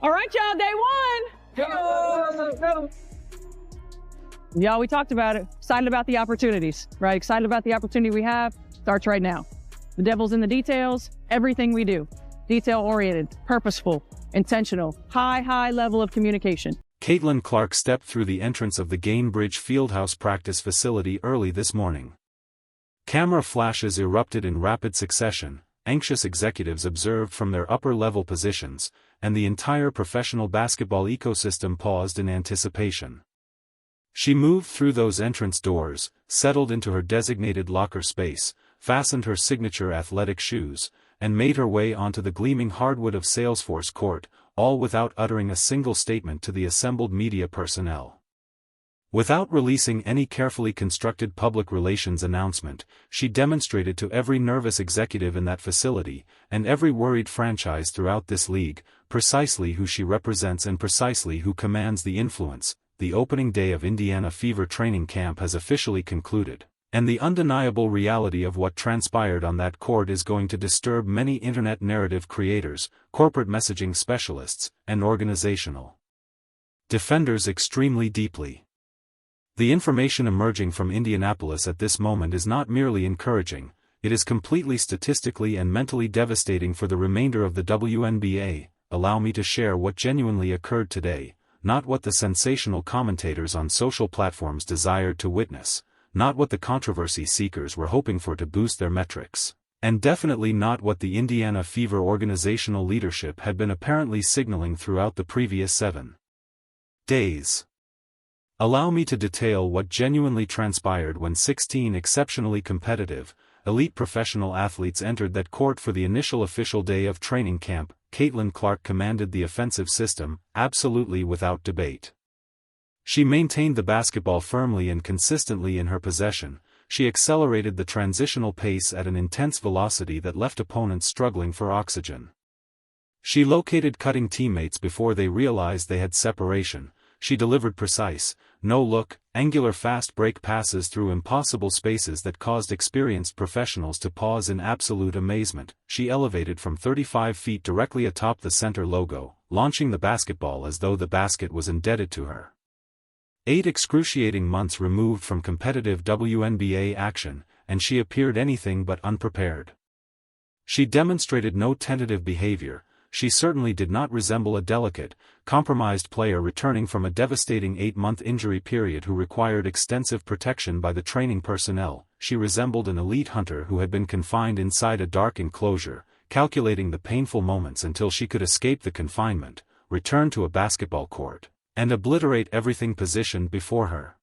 All right, y'all, day one. Y'all, we talked about it. Excited about the opportunities, right? Excited about the opportunity we have. Starts right now. The devil's in the details. Everything we do. Detail-oriented, purposeful, intentional, high level of communication. Caitlin Clark stepped through the entrance of the Gainbridge Fieldhouse practice facility early this morning. Camera flashes erupted in rapid succession, anxious executives observed from their upper-level positions, and the entire professional basketball ecosystem paused in anticipation. She moved through those entrance doors, settled into her designated locker space, fastened her signature athletic shoes, and made her way onto the gleaming hardwood of Salesforce Court, all without uttering a single statement to the assembled media personnel. Without releasing any carefully constructed public relations announcement, she demonstrated to every nervous executive in that facility, and every worried franchise throughout this league, precisely who she represents and precisely who commands the influence. The opening day of Indiana Fever training camp has officially concluded, and the undeniable reality of what transpired on that court is going to disturb many internet narrative creators, corporate messaging specialists, and organizational defenders extremely deeply. The information emerging from Indianapolis at this moment is not merely encouraging, it is completely statistically and mentally devastating for the remainder of the WNBA. Allow me to share what genuinely occurred today, not what the sensational commentators on social platforms desired to witness, not what the controversy seekers were hoping for to boost their metrics, and definitely not what the Indiana Fever organizational leadership had been apparently signaling throughout the previous 7 days. Allow me to detail what genuinely transpired when 16 exceptionally competitive, elite professional athletes entered that court for the initial official day of training camp. Caitlin Clark commanded the offensive system, absolutely without debate. She maintained the basketball firmly and consistently in her possession. She accelerated the transitional pace at an intense velocity that left opponents struggling for oxygen. She located cutting teammates before they realized they had separation. She delivered precise, no-look, angular fast break passes through impossible spaces that caused experienced professionals to pause in absolute amazement. She elevated from 35 feet directly atop the center logo, launching the basketball as though the basket was indebted to her. 8 excruciating months removed from competitive WNBA action, and she appeared anything but unprepared. She demonstrated no tentative behavior. She certainly did not resemble a delicate, compromised player returning from a devastating 8-month injury period who required extensive protection by the training personnel. She resembled an elite hunter who had been confined inside a dark enclosure, calculating the painful moments until she could escape the confinement, return to a basketball court, and obliterate everything positioned before her.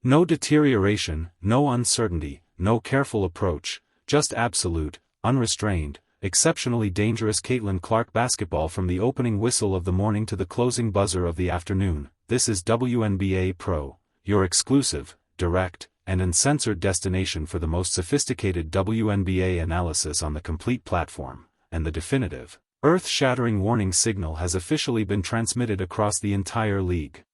No deterioration, no uncertainty, no careful approach, just absolute, unrestrained, exceptionally dangerous Caitlin Clark basketball from the opening whistle of the morning to the closing buzzer of the afternoon. This is WNBA Pro, your exclusive, direct, and uncensored destination for the most sophisticated WNBA analysis on the complete platform, and the definitive, earth-shattering warning signal has officially been transmitted across the entire league.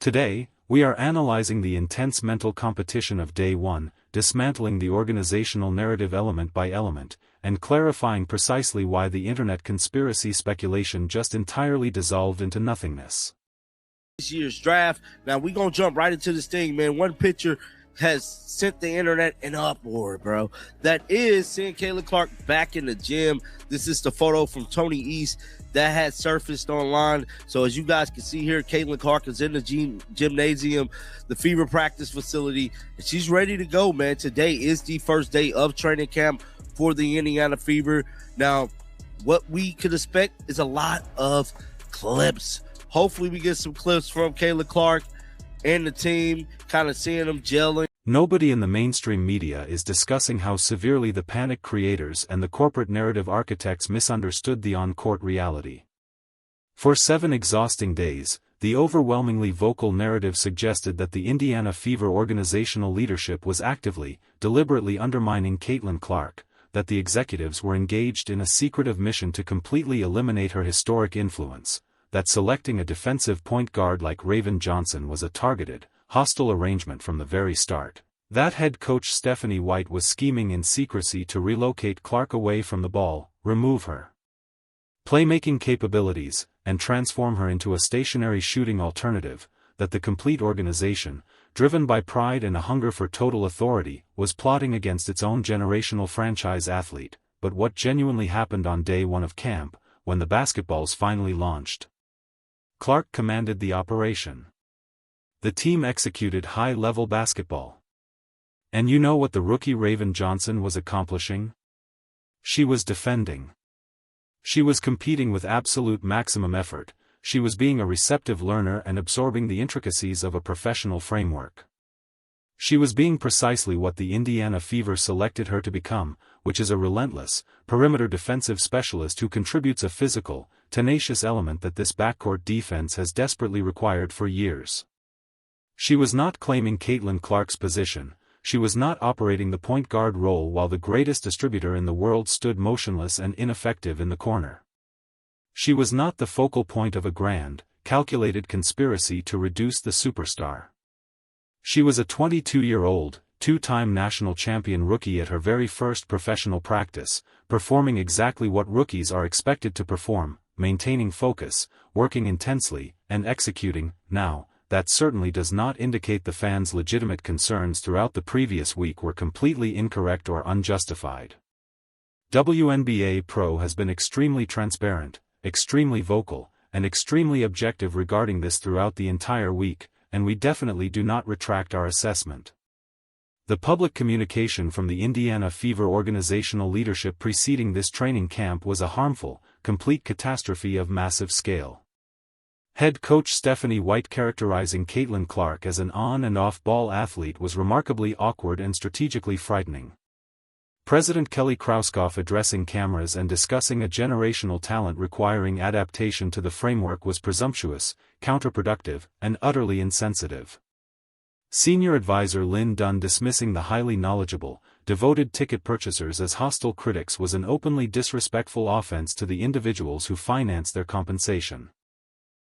Today, we are analyzing the intense mental competition of Day 1, dismantling the organizational narrative element by element, and clarifying precisely why the internet conspiracy speculation just entirely dissolved into nothingness. This year's draft. Now we're gonna jump right into this thing, man. One picture has sent the internet in uproar, bro. That is seeing Caitlin Clark back in the gym. This is the photo from Tony East that had surfaced online. So as you guys can see here, Caitlin Clark is in the gymnasium, the Fever practice facility, and she's ready to go, man. Today is the first day of training camp for the Indiana Fever. Now, what we could expect is a lot of clips. Hopefully we get some clips from Caitlin Clark and the team, kind of seeing them gelling. Nobody in the mainstream media is discussing how severely the panic creators and the corporate narrative architects misunderstood the on-court reality. For 7 exhausting days, the overwhelmingly vocal narrative suggested that the Indiana Fever organizational leadership was actively, deliberately undermining Caitlin Clark, that the executives were engaged in a secretive mission to completely eliminate her historic influence, that selecting a defensive point guard like Raven Johnson was a targeted, hostile arrangement from the very start, that head coach Stephanie White was scheming in secrecy to relocate Clark away from the ball, remove her playmaking capabilities, and transform her into a stationary shooting alternative, that the complete organization, driven by pride and a hunger for total authority, was plotting against its own generational franchise athlete. But what genuinely happened on day one of camp, when the basketballs finally launched? Clark commanded the operation. The team executed high-level basketball. And you know what the rookie Raven Johnson was accomplishing? She was defending. She was competing with absolute maximum effort. She was being a receptive learner and absorbing the intricacies of a professional framework. She was being precisely what the Indiana Fever selected her to become, which is a relentless, perimeter defensive specialist who contributes a physical, tenacious element that this backcourt defense has desperately required for years. She was not claiming Caitlin Clark's position. She was not operating the point guard role while the greatest distributor in the world stood motionless and ineffective in the corner. She was not the focal point of a grand, calculated conspiracy to reduce the superstar. She was a 22-year-old, two-time national champion rookie at her very first professional practice, performing exactly what rookies are expected to perform, maintaining focus, working intensely, and executing. Now, that certainly does not indicate the fans' legitimate concerns throughout the previous week were completely incorrect or unjustified. WNBA Pro has been extremely transparent, extremely vocal, and extremely objective regarding this throughout the entire week, and we definitely do not retract our assessment. The public communication from the Indiana Fever organizational leadership preceding this training camp was a harmful, complete catastrophe of massive scale. Head coach Stephanie White characterizing Caitlin Clark as an on- and off-ball athlete was remarkably awkward and strategically frightening. President Kelly Krauskopf addressing cameras and discussing a generational talent requiring adaptation to the framework was presumptuous, counterproductive, and utterly insensitive. Senior advisor Lynn Dunn dismissing the highly knowledgeable, devoted ticket purchasers as hostile critics was an openly disrespectful offense to the individuals who finance their compensation.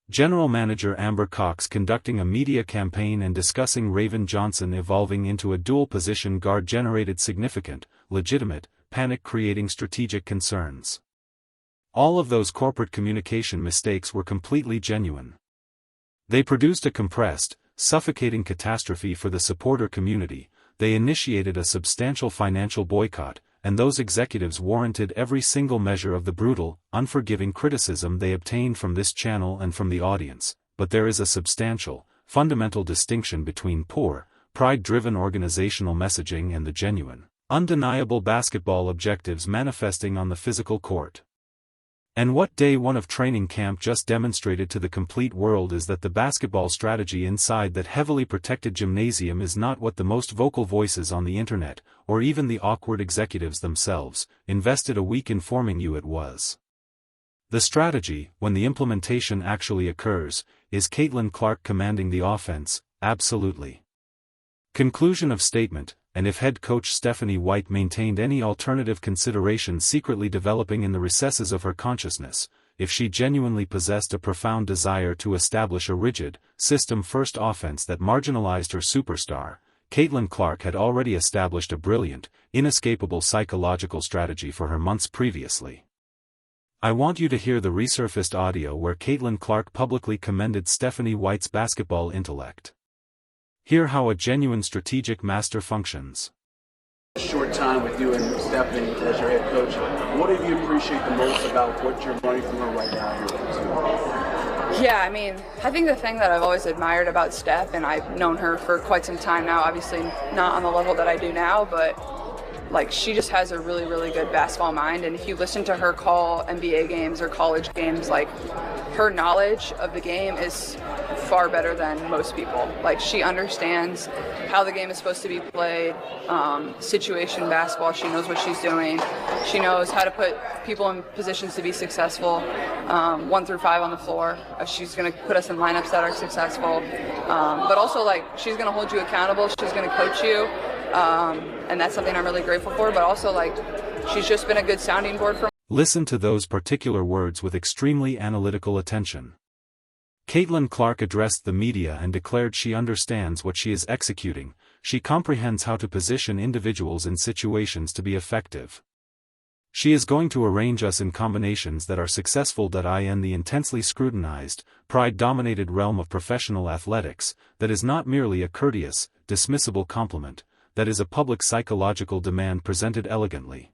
General Manager Amber Cox conducting a media campaign and discussing Raven Johnson evolving into a dual-position guard generated significant, legitimate, panic-creating strategic concerns. All of those corporate communication mistakes were completely genuine. They produced a compressed, suffocating catastrophe for the supporter community. They initiated a substantial financial boycott, and those executives warranted every single measure of the brutal, unforgiving criticism they obtained from this channel and from the audience. But there is a substantial, fundamental distinction between poor, pride-driven organizational messaging and the genuine, undeniable basketball objectives manifesting on the physical court. And what day one of training camp just demonstrated to the complete world is that the basketball strategy inside that heavily protected gymnasium is not what the most vocal voices on the internet, or even the awkward executives themselves, invested a week informing you it was. The strategy, when the implementation actually occurs, is Caitlin Clark commanding the offense, absolutely. Conclusion of statement. And if head coach Stephanie White maintained any alternative consideration secretly developing in the recesses of her consciousness, if she genuinely possessed a profound desire to establish a rigid, system-first offense that marginalized her superstar, Caitlin Clark had already established a brilliant, inescapable psychological strategy for her months previously. I want you to hear the resurfaced audio where Caitlin Clark publicly commended Stephanie White's basketball intellect. Hear how a genuine strategic master functions. Short time with you and Stephanie as your head coach. What do you appreciate the most about what you're learning from her right now here? Yeah, I mean, I think the thing that I've always admired about Steph, and I've known her for quite some time now, obviously not on the level that I do now, but like she just has a really, really good basketball mind. And if you listen to her call NBA games or college games, like her knowledge of the game is far better than most people. Like she understands how the game is supposed to be played, situation basketball. She knows what she's doing. She knows how to put people in positions to be successful, 1 through 5 on the floor. She's going to put us in lineups that are successful, but also like she's going to hold you accountable. She's going to coach you. And that's something I'm really grateful for, but also like she's just been a good sounding board for me. Listen to those particular words with extremely analytical attention. Caitlin Clark addressed the media and declared she understands what she is executing, she comprehends how to position individuals in situations to be effective. She is going to arrange us in combinations that are successful. In the intensely scrutinized, pride-dominated realm of professional athletics, that is not merely a courteous, dismissible compliment, that is a public psychological demand presented elegantly.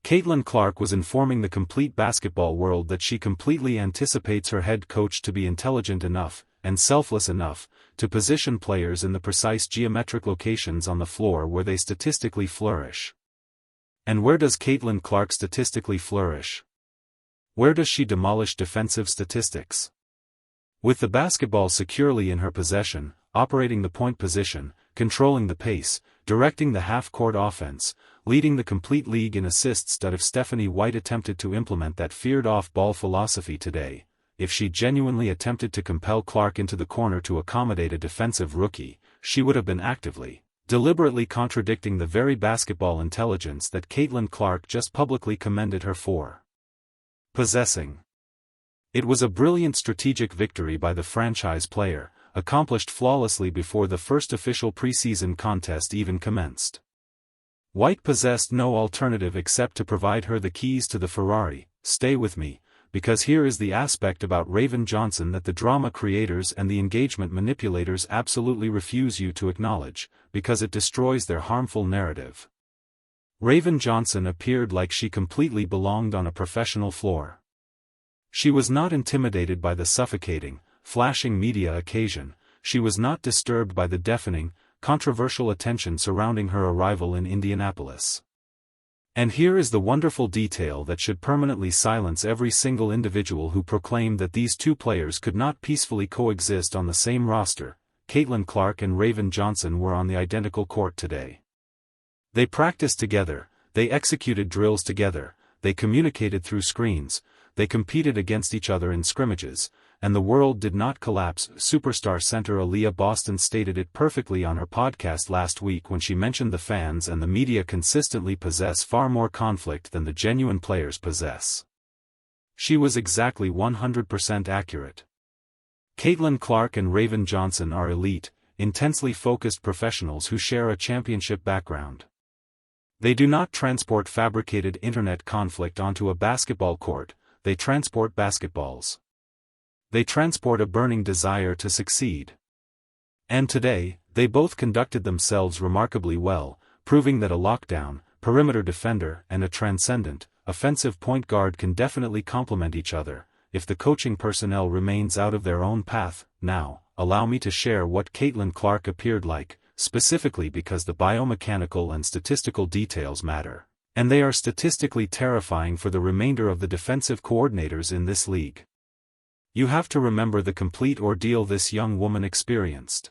Caitlin Clark was informing the complete basketball world that she completely anticipates her head coach to be intelligent enough, and selfless enough, to position players in the precise geometric locations on the floor where they statistically flourish. And where does Caitlin Clark statistically flourish? Where does she demolish defensive statistics? With the basketball securely in her possession, operating the point position, controlling the pace, directing the half-court offense, leading the complete league in assists. If Stephanie White attempted to implement that feared off-ball philosophy today, if she genuinely attempted to compel Clark into the corner to accommodate a defensive rookie, she would have been actively, deliberately contradicting the very basketball intelligence that Caitlin Clark just publicly commended her for possessing. It was a brilliant strategic victory by the franchise player, accomplished flawlessly before the first official preseason contest even commenced. White possessed no alternative except to provide her the keys to the Ferrari. Stay with me, because here is the aspect about Raven Johnson that the drama creators and the engagement manipulators absolutely refuse you to acknowledge, because it destroys their harmful narrative. Raven Johnson appeared like she completely belonged on a professional floor. She was not intimidated by the suffocating, flashing media occasion, she was not disturbed by the deafening, controversial attention surrounding her arrival in Indianapolis. And here is the wonderful detail that should permanently silence every single individual who proclaimed that these two players could not peacefully coexist on the same roster. Caitlin Clark and Raven Johnson were on the identical court today. They practiced together, they executed drills together, they communicated through screens, they competed against each other in scrimmages, and the world did not collapse. Superstar center Aaliyah Boston stated it perfectly on her podcast last week when she mentioned the fans and the media consistently possess far more conflict than the genuine players possess. She was exactly 100% accurate. Caitlin Clark and Raven Johnson are elite, intensely focused professionals who share a championship background. They do not transport fabricated internet conflict onto a basketball court, they transport basketballs. They transport a burning desire to succeed. And today, they both conducted themselves remarkably well, proving that a lockdown, perimeter defender and a transcendent, offensive point guard can definitely complement each other, if the coaching personnel remains out of their own path. Now, allow me to share what Caitlin Clark appeared like, specifically because the biomechanical and statistical details matter, and they are statistically terrifying for the remainder of the defensive coordinators in this league. You have to remember the complete ordeal this young woman experienced.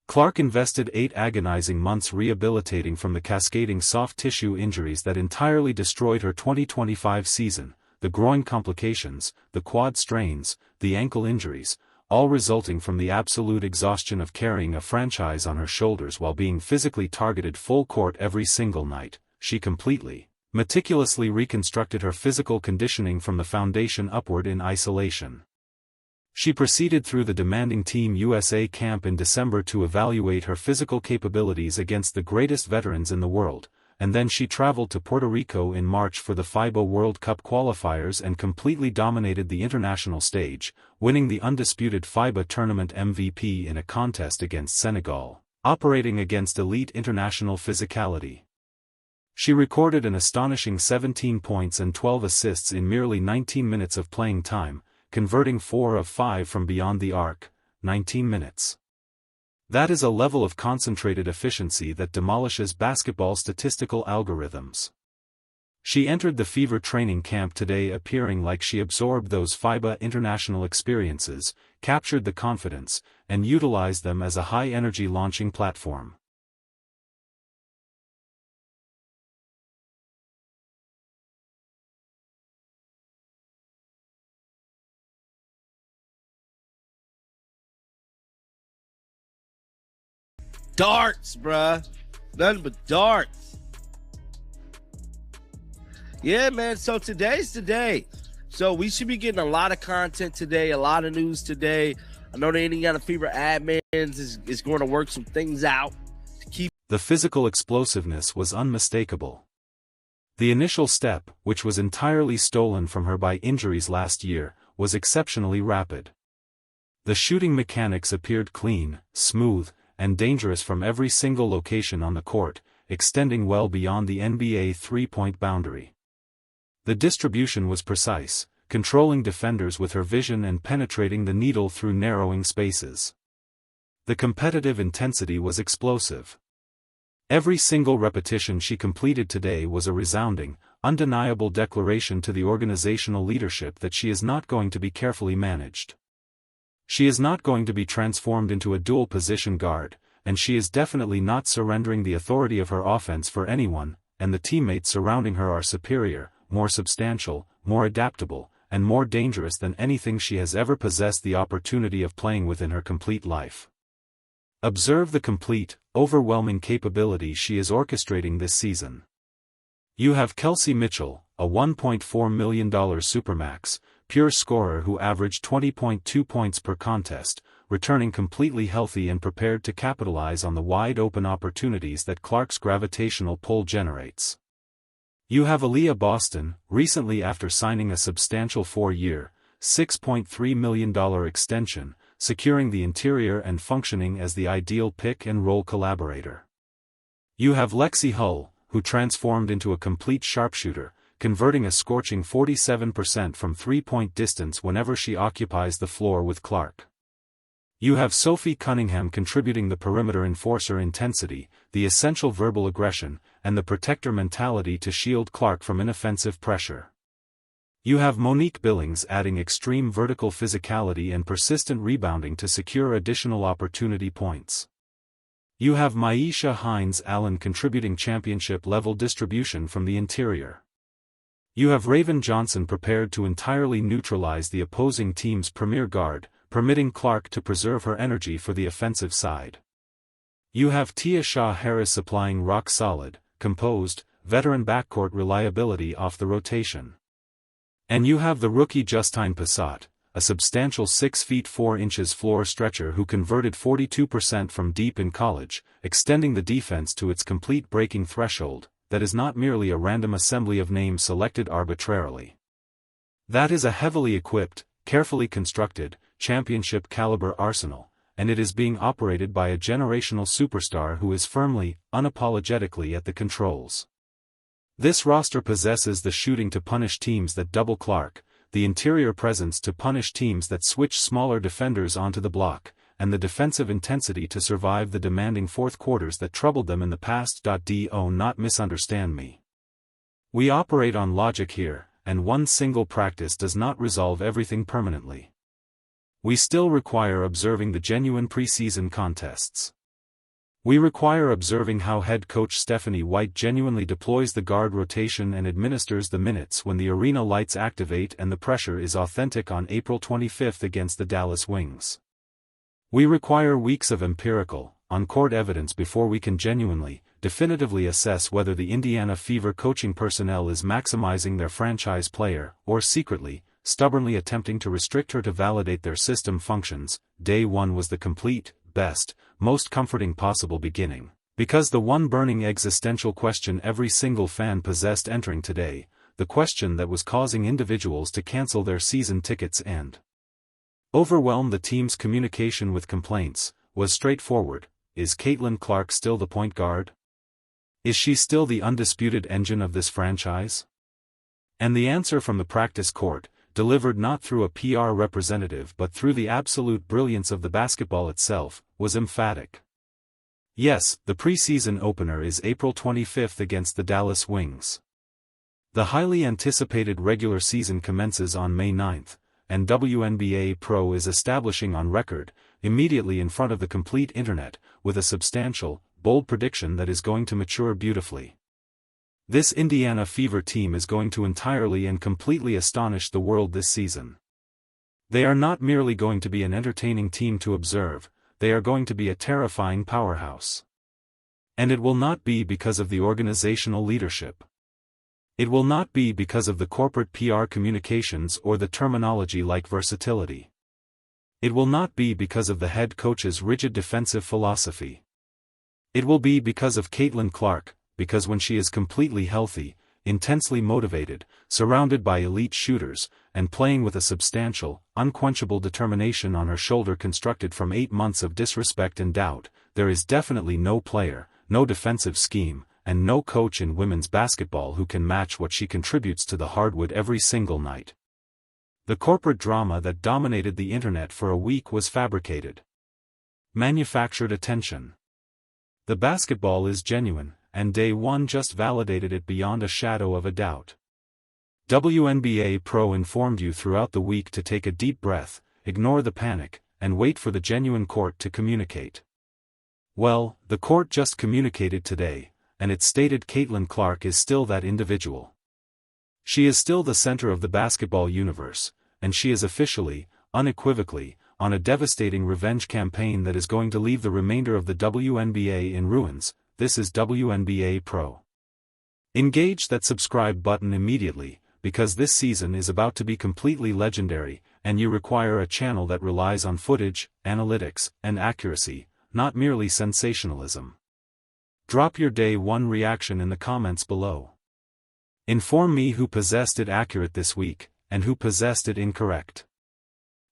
Clark invested 8 agonizing months rehabilitating from the cascading soft tissue injuries that entirely destroyed her 2025 season, the groin complications, the quad strains, the ankle injuries, all resulting from the absolute exhaustion of carrying a franchise on her shoulders while being physically targeted full court every single night. She completely, meticulously reconstructed her physical conditioning from the foundation upward in isolation. She proceeded through the demanding Team USA camp in December to evaluate her physical capabilities against the greatest veterans in the world, and then she traveled to Puerto Rico in March for the FIBA World Cup qualifiers and completely dominated the international stage, winning the undisputed FIBA tournament MVP in a contest against Senegal, operating against elite international physicality. She recorded an astonishing 17 points and 12 assists in merely 19 minutes of playing time, converting 4 of 5 from beyond the arc, 19 minutes. That is a level of concentrated efficiency that demolishes basketball statistical algorithms. She entered the Fever training camp today appearing like she absorbed those FIBA international experiences, captured the confidence, and utilized them as a high-energy launching platform. Darts, bruh. Nothing but darts. Yeah, man. So today's the day. So we should be getting a lot of content today, a lot of news today. I know the Indiana Fever admins is going to work some things out to keep. The physical explosiveness was unmistakable. The initial step, which was entirely stolen from her by injuries last year, was exceptionally rapid. The shooting mechanics appeared clean, smooth, and dangerous from every single location on the court, extending well beyond the NBA three-point boundary. The distribution was precise, controlling defenders with her vision and penetrating the needle through narrowing spaces. The competitive intensity was explosive. Every single repetition she completed today was a resounding, undeniable declaration to the organizational leadership that she is not going to be carefully managed. She is not going to be transformed into a dual-position guard, and she is definitely not surrendering the authority of her offense for anyone, and the teammates surrounding her are superior, more substantial, more adaptable, and more dangerous than anything she has ever possessed the opportunity of playing with in her complete life. Observe the complete, overwhelming capability she is orchestrating this season. You have Kelsey Mitchell, a $1.4 million supermax, pure scorer who averaged 20.2 points per contest, returning completely healthy and prepared to capitalize on the wide-open opportunities that Clark's gravitational pull generates. You have Aaliyah Boston, recently after signing a substantial 4-year, $6.3 million extension, securing the interior and functioning as the ideal pick-and-roll collaborator. You have Lexi Hull, who transformed into a complete sharpshooter, converting a scorching 47% from three-point distance whenever she occupies the floor with Clark. You have Sophie Cunningham contributing the perimeter enforcer intensity, the essential verbal aggression, and the protector mentality to shield Clark from inoffensive pressure. You have Monique Billings adding extreme vertical physicality and persistent rebounding to secure additional opportunity points. You have Maisha Hines-Allen contributing championship-level distribution from the interior. You have Raven Johnson prepared to entirely neutralize the opposing team's premier guard, permitting Clark to preserve her energy for the offensive side. You have Tia Shaw Harris supplying rock-solid, composed, veteran backcourt reliability off the rotation. And you have the rookie Justine Passat, a substantial 6 feet 4 inches floor stretcher who converted 42% from deep in college, extending the defense to its complete breaking threshold, that is not merely a random assembly of names selected arbitrarily. That is a heavily equipped, carefully constructed, championship-caliber arsenal, and it is being operated by a generational superstar who is firmly, unapologetically at the controls. This roster possesses the shooting to punish teams that double Clark, the interior presence to punish teams that switch smaller defenders onto the block, and the defensive intensity to survive the demanding fourth quarters that troubled them in the past. Do not misunderstand me. We operate on logic here, and one single practice does not resolve everything permanently. We still require observing the genuine preseason contests. We require observing how head coach Stephanie White genuinely deploys the guard rotation and administers the minutes when the arena lights activate and the pressure is authentic on April 25 against the Dallas Wings. We require weeks of empirical, on-court evidence before we can genuinely, definitively assess whether the Indiana Fever coaching personnel is maximizing their franchise player, or secretly, stubbornly attempting to restrict her to validate their system functions. Day 1 was the complete, best, most comforting possible beginning, because the one burning existential question every single fan possessed entering today, the question that was causing individuals to cancel their season tickets and overwhelm the team's communication with complaints, was straightforward: is Caitlin Clark still the point guard? Is she still the undisputed engine of this franchise? And the answer from the practice court, delivered not through a PR representative but through the absolute brilliance of the basketball itself, was emphatic. Yes, the preseason opener is April 25 against the Dallas Wings. The highly anticipated regular season commences on May 9, and WNBA Pro is establishing on record, immediately in front of the complete internet, with a substantial, bold prediction that is going to mature beautifully. This Indiana Fever team is going to entirely and completely astonish the world this season. They are not merely going to be an entertaining team to observe, they are going to be a terrifying powerhouse. And it will not be because of the organizational leadership. It will not be because of the corporate PR communications or the terminology like versatility. It will not be because of the head coach's rigid defensive philosophy. It will be because of Caitlin Clark, because when she is completely healthy, intensely motivated, surrounded by elite shooters, and playing with a substantial, unquenchable determination on her shoulder constructed from 8 months of disrespect and doubt, there is definitely no player, no defensive scheme, and no coach in women's basketball who can match what she contributes to the hardwood every single night. The corporate drama that dominated the internet for a week was fabricated. Manufactured attention. The basketball is genuine, and day one just validated it beyond a shadow of a doubt. WNBA Pro informed you throughout the week to take a deep breath, ignore the panic, and wait for the genuine court to communicate. Well, the court just communicated today, and it stated Caitlin Clark is still that individual. She is still the center of the basketball universe, and she is officially, unequivocally, on a devastating revenge campaign that is going to leave the remainder of the WNBA in ruins. This is WNBA Pro. Engage that subscribe button immediately, because this season is about to be completely legendary, and you require a channel that relies on footage, analytics, and accuracy, not merely sensationalism. Drop your day one reaction in the comments below. Inform me who possessed it accurate this week, and who possessed it incorrect.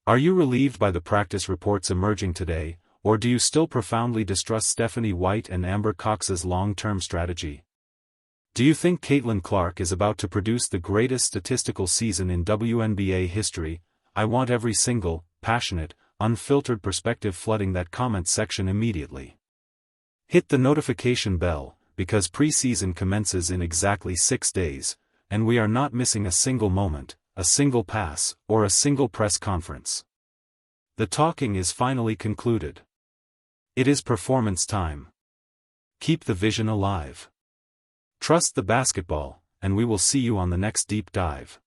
Are you relieved by the practice reports emerging today, or do you still profoundly distrust Stephanie White and Amber Cox's long-term strategy? Do you think Caitlin Clark is about to produce the greatest statistical season in WNBA history? I want every single, passionate, unfiltered perspective flooding that comment section immediately. Hit the notification bell, because preseason commences in exactly 6 days, and we are not missing a single moment, a single pass, or a single press conference. The talking is finally concluded. It is performance time. Keep the vision alive. Trust the basketball, and we will see you on the next deep dive.